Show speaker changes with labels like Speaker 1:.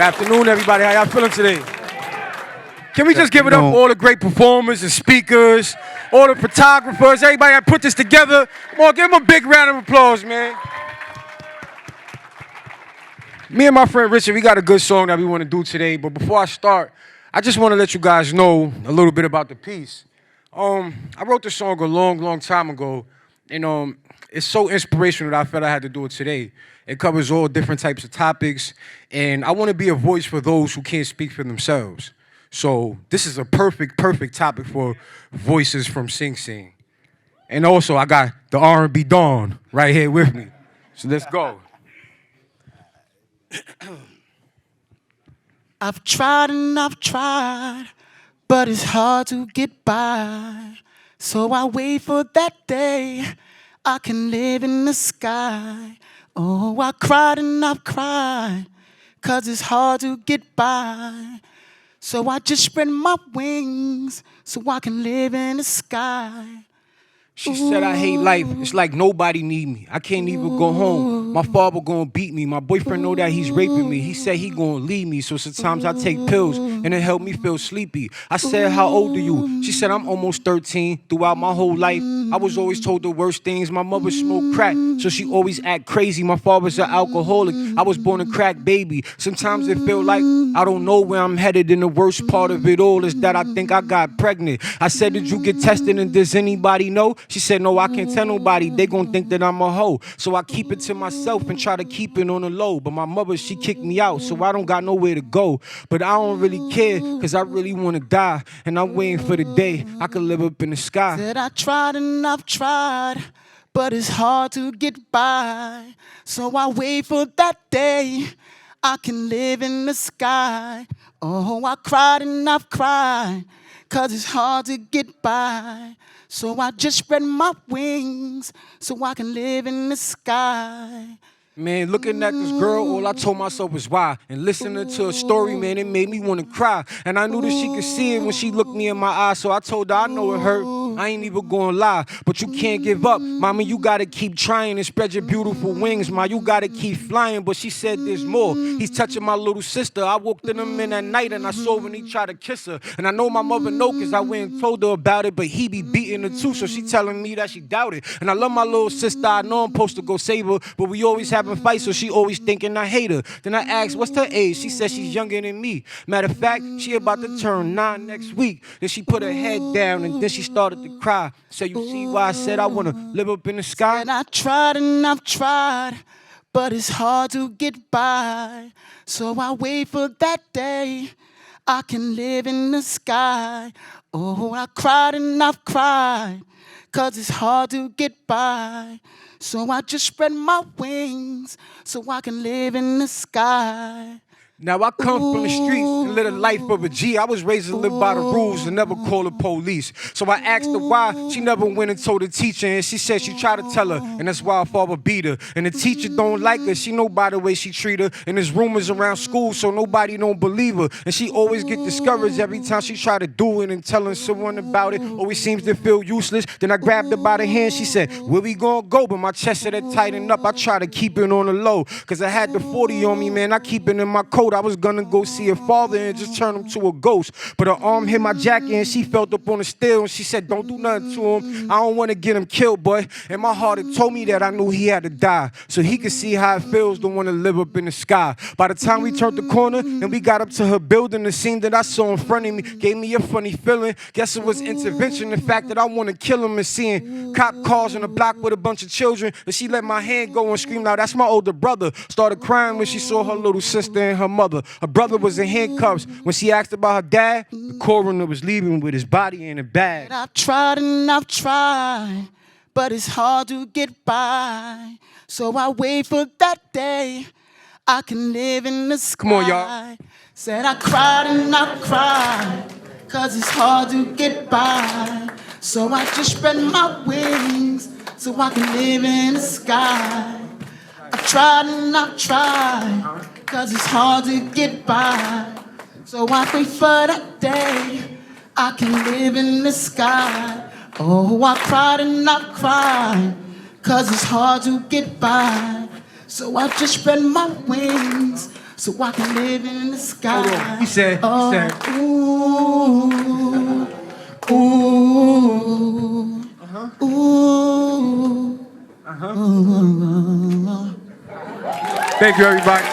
Speaker 1: Afternoon, everybody. How y'all feeling today? Can we just give it up for all the great performers and speakers, all the photographers, everybody that put this together? Come on, give them a big round of applause, man. Me and my friend Richard, we got a good song that we want to do today, but before I start, I just want to let you guys know a little bit about the piece. I wrote this song a long time ago, and it's so inspirational that I felt I had to do it today. It covers all different types of topics, and I want to be a voice for those who can't speak for themselves. So this is a perfect topic for voices from Sing Sing. And also, I got the R&B Dawn right here with me. So let's go.
Speaker 2: I've tried and I've tried, but it's hard to get by. So I wait for that day I can live in the sky. Oh, I cried and I've cried, 'cause it's hard to get by. So I just spread my wings so I can live in the sky.
Speaker 1: She said I hate life. It's like nobody need me. I can't even go home. My father gonna beat me. My boyfriend know that he's raping me. He said he gonna leave me. So sometimes I take pills and it help me feel sleepy. I said, how old are you? She said, I'm almost 13. Throughout my whole life, I was always told the worst things. My mother smoked crack, so she always act crazy. My father's an alcoholic. I was born a crack baby. Sometimes it feel like I don't know where I'm headed. And the worst part of it all is that I think I got pregnant. I said, did you get tested and does anybody know? She said, no, I can't tell nobody. They gon' think that I'm a hoe. So I keep it to myself and try to keep it on the low. But my mother, she kicked me out, so I don't got nowhere to go. But I don't really care, 'cause I really wanna die. And I'm waiting for the day I can live up in the sky.
Speaker 2: Said I tried and I've tried, but it's hard to get by. So I wait for that day I can live in the sky. Oh, I cried and I've cried, 'cause it's hard to get by. So I just spread my wings so I can live in the sky.
Speaker 1: Man, looking at this girl, all I told myself was why. And listening to her story, man, it made me want to cry. And I knew that she could see it when she looked me in my eyes. So I told her I know it hurt. I ain't even gonna lie, but you can't give up. Mama, you gotta keep trying and spread your beautiful wings. Ma, you gotta keep flying. But she said there's more. He's touching my little sister. I walked in him in that night and I saw when he tried to kiss her. And I know my mother know, 'cause I went and told her about it. But he be beating her too, so she telling me that she doubted. And I love my little sister. I know I'm supposed to go save her, but we always having fights, so she always thinking I hate her. Then I asked, what's her age? She said she's younger than me. Matter of fact, she about to turn 9 next week. Then she put her head down and then she started to cry. So you see why I said I want to live up in the sky?
Speaker 2: And I tried and I've tried, but it's hard to get by. So I wait for that day I can live in the sky. Oh, I cried and I've cried, 'cause it's hard to get by. So I just spread my wings so I can live in the sky.
Speaker 1: Now I come from the streets and live the life of a G. I was raised to live by the rules and never call the police. So I asked her why she never went and told the teacher, and she said she tried to tell her, and that's why her father beat her. And the teacher don't like her. She know by the way she treat her. And there's rumors around school, so nobody don't believe her. And she always get discouraged every time she try to do it, and telling someone about it always seems to feel useless. Then I grabbed her by the hand. She said, where we gonna go? But my chest said it tightened up. I try to keep it on the low, 'cause I had the 40 on me, man. I keep it in my coat. I was gonna go see her father and just turn him to a ghost. But her arm hit my jacket and she felt up on the steel, and she said, don't do nothing to him. I don't want to get him killed, boy. And my heart had told me that I knew he had to die, so he could see how it feels to want to live up in the sky. By the time we turned the corner and we got up to her building, the scene that I saw in front of me gave me a funny feeling. Guess it was intervention, the fact that I want to kill him, and seeing cop cars on the block with a bunch of children. But she let my hand go and screamed out, that's my older brother. Started crying when she saw her little sister and her mother. Her brother was in handcuffs. When she asked about her dad, the coroner was leaving with his body in a bag.
Speaker 2: I've tried and I've tried, but it's hard to get by. So I wait for that day I can live in the sky.
Speaker 1: Come on, y'all.
Speaker 2: Said I cried and I cried, 'cause it's hard to get by. So I just spread my wings so I can live in the sky. I've tried and I've tried, 'cause it's hard to get by. So I wait for that day I can live in the sky. Oh, I cried and I cried, 'cause it's hard to get by. So I just spread my wings so I can live in the sky.
Speaker 1: Hold on. He said,
Speaker 2: Ooh, ooh, ooh.
Speaker 1: Thank you, everybody.